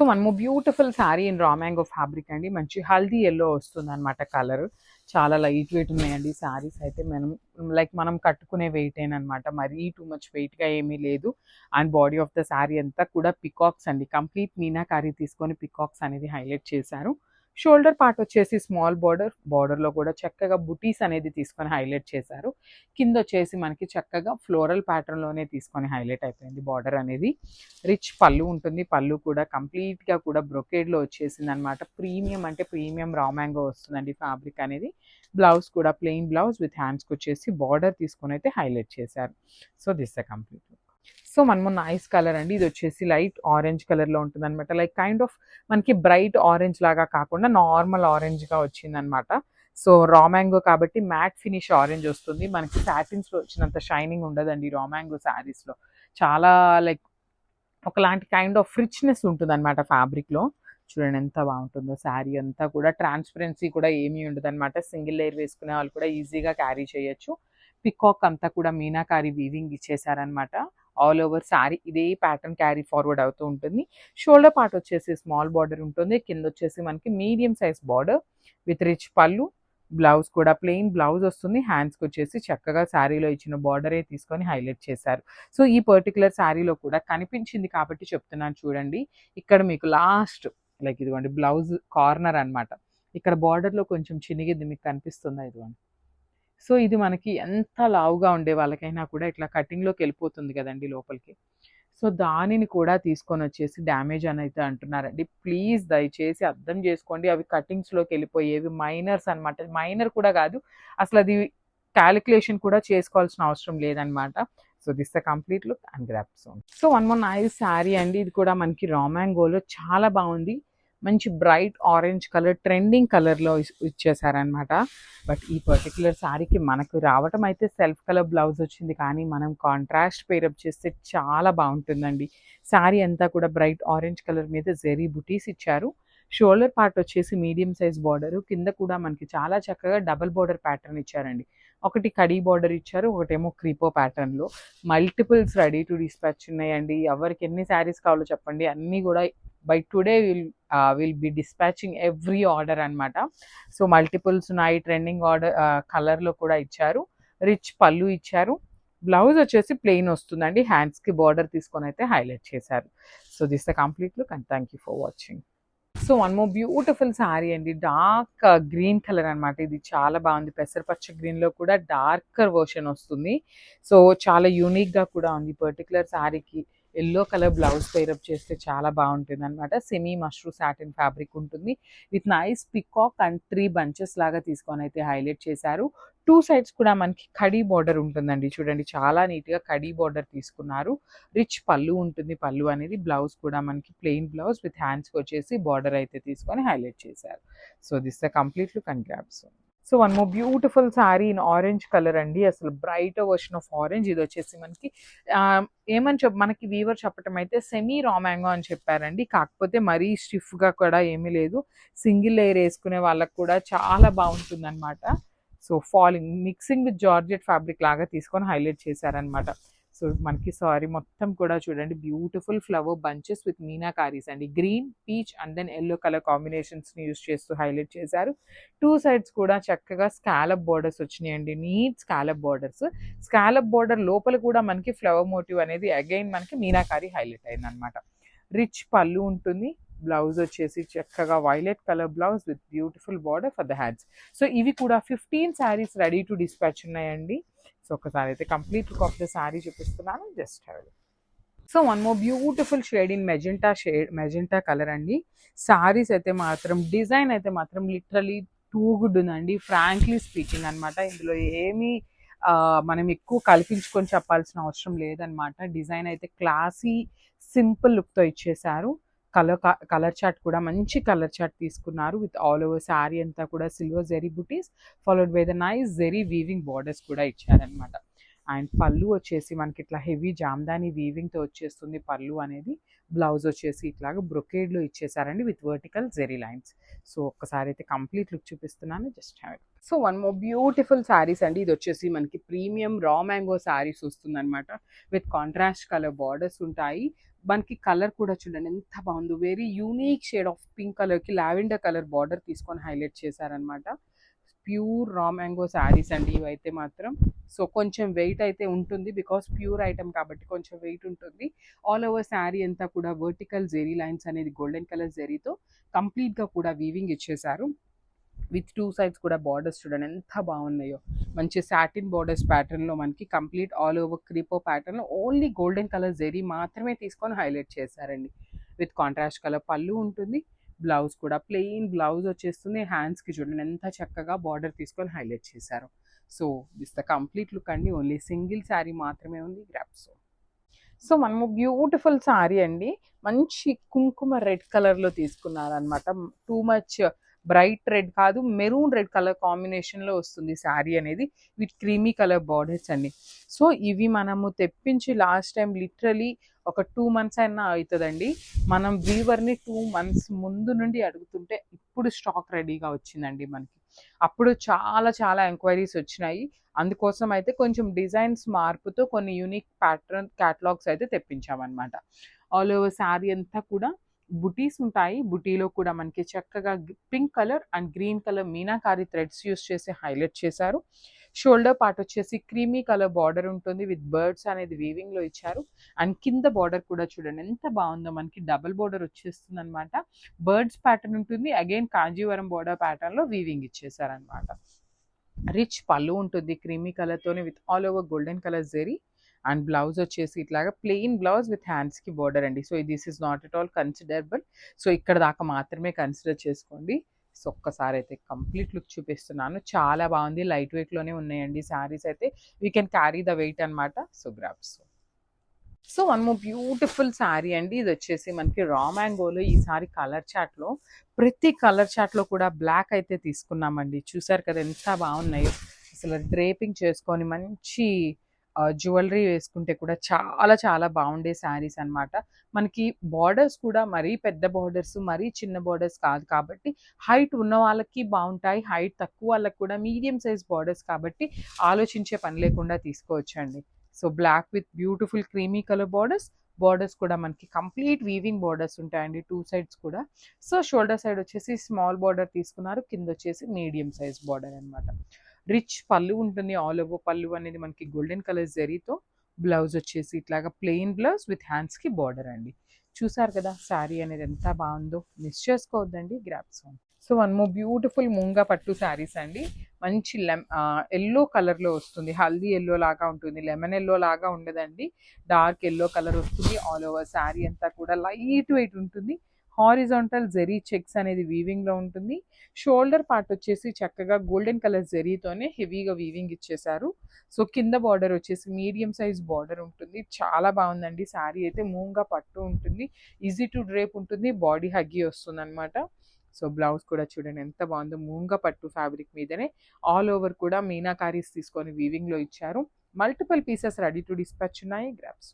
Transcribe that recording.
So one more beautiful sari in raw mango fabric అండి. మంచి haldi yellow వస్తుందన్నమాట కలర్. చాలా లైట్ వెయిట్ ఉన్నాయండి శారీస్ అయితే. మనం కట్టుకునే వెయిటేనమాట. మరీ టూ మచ్ వెయిట్‌గా ఏమీ లేదు. And body of the sari అంతా కూడా పికాక్స్ అండి. కంప్లీట్ మీనాకారి తీసుకొని పికాక్స్ అనేది హైలైట్ చేశారు. షోల్డర్ పార్ట్ వచ్చేసి స్మాల్ బార్డర్. బార్డర్‌లో కూడా చక్కగా బుటీస్ అనేది తీసుకొని హైలైట్ చేశారు. కిందొచ్చేసి మనకి చక్కగా ఫ్లోరల్ ప్యాటర్న్‌లోనే తీసుకొని హైలైట్ అయిపోయింది బార్డర్ అనేది. రిచ్ పళ్ళు ఉంటుంది. పళ్ళు కూడా కంప్లీట్‌గా కూడా బ్రొకేడ్‌లో వచ్చేసిందనమాట. ప్రీమియం అంటే ప్రీమియం రా మ్యాంగో వస్తుందండి ఫ్యాబ్రిక్ అనేది. బ్లౌజ్ కూడా ప్లెయిన్ బ్లౌజ్ విత్ హ్యాండ్స్‌కొచ్చేసి బార్డర్ తీసుకొనైతే హైలైట్ చేశారు. So, this the complete look. So, మనము నైస్ కలర్ అండి. ఇదొచ్చేసి లైట్ ఆరెంజ్ కలర్‌లో ఉంటుందనమాట. లైక్ కైండ్ ఆఫ్ మనకి బ్రైట్ ఆరెంజ్ లాగా కాకుండా నార్మల్ ఆరెంజ్‌గా వచ్చిందనమాట. సో, రా మ్యాంగో కాబట్టి మ్యాట్ ఫినిష్ ఆరెంజ్ వస్తుంది. మనకి సాటిన్స్‌లో వచ్చినంత షైనింగ్ ఉండదండి రా మ్యాంగో శారీస్‌లో. చాలా లైక్ ఒకలాంటి కైండ్ ఆఫ్ రిచ్‌నెస్ ఉంటుందనమాట ఫ్యాబ్రిక్‌లో. చూడండి ఎంత బావుంటుందో శారీ అంతా కూడా. ట్రాన్స్‌పరెన్సీ కూడా ఏమీ ఉండదనమాట. సింగిల్ లేయర్ వేసుకునే వాళ్ళు కూడా ఈజీగా క్యారీ చేయొచ్చు. పికాక్ అంతా కూడా మీనాకారి వీవింగ్ ఇచ్చేసారనమాట. ఆల్ ఓవర్ శారీ ఇదే ప్యాటర్న్ క్యారీ ఫార్వర్డ్ అవుతూ ఉంటుంది. షోల్డర్ పార్ట్ వచ్చేసి స్మాల్ బార్డర్ ఉంటుంది. కిందొచ్చేసి మనకి medium size border with rich pallu. Blouse కూడా ప్లెయిన్ బ్లౌజ్ వస్తుంది. హ్యాండ్స్‌కొచ్చేసి చక్కగా శారీలో ఇచ్చిన బార్డరే తీసుకొని హైలైట్ చేశారు. సో, ఈ పర్టిక్యులర్ శారీలో కూడా కనిపించింది కాబట్టి చెప్తున్నాను చూడండి. ఇక్కడ మీకు లాస్ట్ లైక్ ఇదిగోండి బ్లౌజ్ కార్నర్ అనమాట. ఇక్కడ బార్డర్‌లో కొంచెం చినిగింది మీకు కనిపిస్తుందా? ఇదిగోండి. సో, ఇది మనకి ఎంత లావుగా ఉండే వాళ్ళకైనా కూడా ఇట్లా కటింగ్‌లోకెళ్ళిపోతుంది కదండీ లోపలికి. సో, దానిని కూడా తీసుకొనొచ్చేసి డ్యామేజ్ అనైతే అంటున్నారండి. ప్లీజ్ దయచేసి అర్థం చేసుకోండి. అవి కటింగ్స్‌లోకెళ్ళిపోయేవి మైనర్స్ అనమాట. మైనర్ కూడా కాదు. అసలది కాలిక్యులేషన్ కూడా చేసుకోవాల్సిన అవసరం లేదనమాట. So, this the complete look and grab son. So, one more nice sari అండి. ఇది కూడా మనకి రా మ్యాంగోలో చాలా బావుంది. మంచి బ్రైట్ ఆరెంజ్ కలర్ ట్రెండింగ్ కలర్‌లో ఇచ్చేసారనమాట. బట్ ఈ పర్టిక్యులర్ శారీకి మనకు రావటం అయితే సెల్ఫ్ కలర్ బ్లౌజ్ వచ్చింది. కానీ మనం కాంట్రాస్ట్ పేరప్ చేస్తే చాలా బావుంటుందండి. శారీ అంతా కూడా బ్రైట్ ఆరెంజ్ కలర్ మీద జెరీ బుటీస్ ఇచ్చారు. షోల్డర్ పార్ట్ వచ్చేసి మీడియం సైజ్ బార్డరు. కింద కూడా మనకి చాలా చక్కగా డబుల్ బార్డర్ ప్యాటర్న్ ఇచ్చారండి. ఒకటి కడీ బార్డర్ ఇచ్చారు. ఒకటేమో క్రీపో ప్యాటర్న్‌లో. మల్టిపుల్స్ రెడీ టు డిస్పాచ్ ఉన్నాయండి. ఎవరికి ఎన్ని శారీస్ కావాలో చెప్పండి. అన్నీ కూడా by today will be dispatching every order అనమాట. సో, మల్టిపుల్స్ ఉన్నాయి. ట్రెండింగ్ ఆర్డర్ కలర్‌లో కూడా ఇచ్చారు. రిచ్ పళ్ళు ఇచ్చారు. బ్లౌజ్ వచ్చేసి ప్లెయిన్ వస్తుందండి. హ్యాండ్స్‌కి బార్డర్ తీసుకొనైతే హైలైట్ చేశారు. So, this the complete look and thank you for watching. So, one more beautiful sari అండి. డార్క్ గ్రీన్ కలర్ అనమాట. ఇది చాలా బాగుంది. పెసరపచ్చ గ్రీన్‌లో కూడా డార్కర్ వర్షన్ వస్తుంది. సో, చాలా యూనిక్‌గా కూడా ఉంది. పర్టిక్యులర్ శారీకి యెల్లో కలర్ బ్లౌజ్ పెయిరప్ చేస్తే చాలా బాగుంటుందనమాట. సెమీ మష్రూ సాటిన్ ఫ్యాబ్రిక్ ఉంటుంది. With nice peacock and 3 bunches లాగా తీసుకొని అయితే హైలైట్ చేశారు. 2 సైడ్స్ కూడా మనకి కడీ బార్డర్ ఉంటుందండి. చూడండి చాలా నీట్‌గా కడీ బార్డర్ తీసుకున్నారు. రిచ్ పళ్ళు ఉంటుంది. పళ్ళు అనేది బ్లౌజ్ కూడా మనకి ప్లెయిన్ బ్లౌజ్ విత్ హ్యాండ్స్‌కి వచ్చేసి బార్డర్ అయితే తీసుకొని హైలైట్ చేశారు. So, this the complete look and grasp. So, one more beautiful sari in orange colour అండి. అసలు బ్రైటర్ వర్షన్ ఆఫ్ ఆరెంజ్. ఇది వచ్చేసి మనకి మనకి వీవర్ చెప్పటం అయితే సెమీ రా మ్యాంగో అని చెప్పారండి. కాకపోతే మరీ స్టిఫ్‌గా కూడా ఏమీ లేదు. సింగిల్ లేయర్ వేసుకునే వాళ్ళకి కూడా చాలా బాగుంటుందన్నమాట. So, mixing with georgette fabric లాగా తీసుకొని హైలైట్ చేశారనమాట. సో, మనకి సారీ మొత్తం కూడా చూడండి బ్యూటిఫుల్ ఫ్లవర్ బంచెస్ విత్ మీనాకారీస్ అండి. Green, peach and then yellow colour కాంబినేషన్స్‌ని యూజ్ చేస్తూ హైలైట్ చేశారు. 2 సైడ్స్ కూడా చక్కగా స్కాలప్ బోర్డర్స్ వచ్చినాయండి. Neat scallop borders. Scallop border లోపల కూడా మనకి ఫ్లవర్ మోటివ్ అనేది అగైన్ మనకి మీనాకారి హైలైట్ అయిందనమాట. రిచ్ పళ్ళు ఉంటుంది. బ్లౌజ్ వచ్చేసి చక్కగా violet colour blouse with beautiful border for the hands. So, ఇవి కూడా 15 శారీస్ రెడీ టు డిస్పాచ్ ఉన్నాయండి. సో, ఒకసారి అయితే complete look of the sari చూపిస్తున్నాను. Just have a look. So, one more beautiful shade in magenta colour అండి. శారీస్ అయితే మాత్రం డిజైన్ అయితే మాత్రం లిటరలీ టూ గుడ్ ఉందండి. ఫ్రాంక్లీ స్పీకింగ్ అనమాట. ఇందులో ఏమీ మనం ఎక్కువ కల్పించుకొని చెప్పాల్సిన అవసరం లేదనమాట. డిజైన్ అయితే క్లాసీ సింపుల్ లుక్‌తో ఇచ్చేశారు. కలర్ చార్ట్ కూడా మంచి కలర్ చార్ట్ తీసుకున్నారు. విత్ ఆల్ ఓవర్ శారీ అంతా కూడా silver zari butis followed by the nice zari weaving borders కూడా ఇచ్చారనమాట. అండ్ పళ్ళు వచ్చేసి మనకి ఇట్లా హెవీ జామ్దాని వీవింగ్తో వచ్చేస్తుంది పళ్ళు అనేది. బ్లౌజ్ వచ్చేసి ఇట్లాగా బ్రొకేడ్లో ఇచ్చేసారండి with vertical zari lines. So ఒక్కసారి అయితే కంప్లీట్ లుక్ చూపిస్తున్నాను, just have it. So one more beautiful saris అండి. ఇది వచ్చేసి మనకి ప్రీమియం రా మ్యాంగో శారీస్ వస్తుందన్నమాట. విత్ కాంట్రాస్ట్ కలర్ బార్డర్స్ ఉంటాయి. మనకి కలర్ కూడా చూడండి ఎంత బాగుందో, very unique shade of pink కలర్కి లావెండర్ కలర్ బార్డర్ తీసుకొని హైలైట్ చేశారనమాట. ప్యూర్ రా మ్యాంగో శారీస్ అండి ఇవైతే మాత్రం. సో కొంచెం వెయిట్ అయితే ఉంటుంది, బికాస్ ప్యూర్ ఐటమ్ కాబట్టి కొంచెం వెయిట్ ఉంటుంది. ఆల్ ఓవర్ శారీ అంతా కూడా వర్టికల్ జెరీ లైన్స్ అనేది గోల్డెన్ కలర్ జెరీతో కంప్లీట్గా కూడా వీవింగ్ ఇచ్చేసారు. విత్ టూ సైడ్స్ కూడా బార్డర్స్ చూడండి ఎంత బాగున్నాయో. మంచి సాటిన్ బార్డర్స్ ప్యాటర్న్లో మనకి కంప్లీట్ ఆల్ ఓవర్ క్రీపో ప్యాటర్న్లో ఓన్లీ గోల్డెన్ కలర్ జెరీ మాత్రమే తీసుకొని హైలైట్ చేశారండి. విత్ కాంట్రాస్ట్ కలర్ పళ్ళు ఉంటుంది. బ్లౌజ్ కూడా ప్లెయిన్ బ్లౌజ్ వచ్చేస్తుంది. హ్యాండ్స్కి చూడండి ఎంత చక్కగా బార్డర్ తీసుకొని హైలైట్ చేశారు. So this the complete look అండి. ఓన్లీ సింగిల్ శారీ మాత్రమే ఉంది గ్రాప్స్. సో మనము బ్యూటిఫుల్ శారీ అండి, మంచి కుంకుమ రెడ్ కలర్లో తీసుకున్నారనమాట. టూ మచ్ బ్రైట్ రెడ్ కాదు, మెరూన్ రెడ్ కలర్ కాంబినేషన్లో వస్తుంది శారీ అనేది విత్ క్రీమీ కలర్ బార్డర్స్ అండి. సో ఇవి మనము తెప్పించి లాస్ట్ టైం లిటరలీ ఒక 2 months అయినా అవుతుందండి. మనం వీవర్ని 2 months ముందు నుండి అడుగుతుంటే ఇప్పుడు స్టాక్ రెడీగా వచ్చిందండి మనకి. అప్పుడు చాలా చాలా ఎంక్వైరీస్ వచ్చినాయి. అందుకోసం అయితే కొంచెం డిజైన్స్ మార్పుతో కొన్ని యూనిక్ ప్యాటర్న్ క్యాటలాగ్స్ అయితే తెప్పించామన్నమాట. ఆల్ ఓవర్ శారీ అంతా కూడా బుటీస్ ఉంటాయి. బుటీలో కూడా మనకి చక్కగా pink colour and green colour meenakari threads use చేసి హైలైట్ చేశారు. షోల్డర్ పార్ట్ వచ్చేసి క్రీమీ కలర్ బార్డర్ ఉంటుంది విత్ బర్డ్స్ అనేది వీవింగ్లో ఇచ్చారు. అండ్ కింద బార్డర్ కూడా చూడండి ఎంత బాగుందో, మనకి డబుల్ బార్డర్ వచ్చేస్తుంది అనమాట. బర్డ్స్ ప్యాటర్న్ ఉంటుంది, అగైన్ కాంజీవరం బార్డర్ ప్యాటర్న్లో వీవింగ్ ఇచ్చేసారనమాట. రిచ్ పళ్ళు ఉంటుంది క్రీమీ కలర్తోనే with all over golden colour zari. And blouse వచ్చేసి ఇట్లాగా ప్లెయిన్ బ్లౌజ్ విత్ హ్యాండ్స్కి బార్డర్ అండి. So this is not at all considerable. So ఇక్కడ దాకా మాత్రమే కన్సిడర్ చేసుకోండి. సో ఒక్కసారి అయితే కంప్లీట్ లుక్ చూపిస్తున్నాను. చాలా బాగుంది, లైట్ వెయిట్లోనే ఉన్నాయండి శారీస్ అయితే. We can carry the weight అనమాట. So grabs. So one more beautiful sari అండి. ఇది వచ్చేసి మనకి రా మ్యాంగోలో ఈసారి కలర్ చాట్లో ప్రతి కలర్ చాట్లో కూడా బ్లాక్ అయితే తీసుకున్నామండి. చూసారు కదా ఎంత బాగున్నాయో. అసలు డ్రేపింగ్ చేసుకొని మంచి జ్యువెలరీ వేసుకుంటే కూడా చాలా చాలా బాగుండే శారీస్ అనమాట. మనకి బార్డర్స్ కూడా మరీ పెద్ద బార్డర్స్ మరీ చిన్న బార్డర్స్ కాదు కాబట్టి హైట్ ఉన్న వాళ్ళకి బాగుంటాయి, హైట్ తక్కువ వాళ్ళకి కూడా మీడియం సైజ్ బార్డర్స్ కాబట్టి ఆలోచించే పని లేకుండా తీసుకోవచ్చండి. So black with beautiful creamy colour borders కూడా మనకి కంప్లీట్ వీవింగ్ బార్డర్స్ ఉంటాయండి టూ సైడ్స్ కూడా. సో షోల్డర్ సైడ్ వచ్చేసి స్మాల్ బార్డర్ తీసుకున్నారు, కింద వచ్చేసి మీడియం సైజ్ బార్డర్ అనమాట. రిచ్ పళ్ళు ఉంటుంది, ఆల్ ఓవర్ పళ్ళు అనేది మనకి గోల్డెన్ కలర్ జరీతో. బ్లౌజ్ వచ్చేసి ఇట్లాగా ప్లెయిన్ బ్లౌజ్ విత్ హ్యాండ్స్కి బార్డర్ అండి. చూసారు కదా శారీ అనేది ఎంత బాగుందో, మిస్ చేసుకోవద్దండి grabs. So one more beautiful moonga pattu saris అండి. మంచి ఎల్లో కలర్లో వస్తుంది, హల్దీ ఎల్లో లాగా ఉంటుంది, లెమన్ ఎల్లో లాగా ఉండదండి, డార్క్ ఎల్లో కలర్ వస్తుంది. ఆల్ ఓవర్ శారీ అంతా కూడా లైట్ వెయిట్ ఉంటుంది. హారిజాంటల్ జెరీ చెక్స్ అనేది వీవింగ్లో ఉంటుంది. షోల్డర్ పార్ట్ వచ్చేసి చక్కగా గోల్డెన్ కలర్ జెరీతోనే హెవీగా వీవింగ్ ఇచ్చేసారు. సో కింద బార్డర్ వచ్చేసి మీడియం సైజ్ బార్డర్ ఉంటుంది. చాలా బాగుందండి శారీ అయితే. మూంగా పట్టు ఉంటుంది, ఈజీ టు డ్రేప్ ఉంటుంది, బాడీ హగ్గి వస్తుంది అనమాట. సో బ్లౌజ్ కూడా చూడండి ఎంత బాగుందో, మూంగా పట్టు ఫ్యాబ్రిక్ మీదనే ఆల్ ఓవర్ కూడా మీనాకారీస్ తీసుకొని వీవింగ్లో ఇచ్చారు. Multiple pieces ready to dispatch ఉన్నాయి గ్రాప్స్.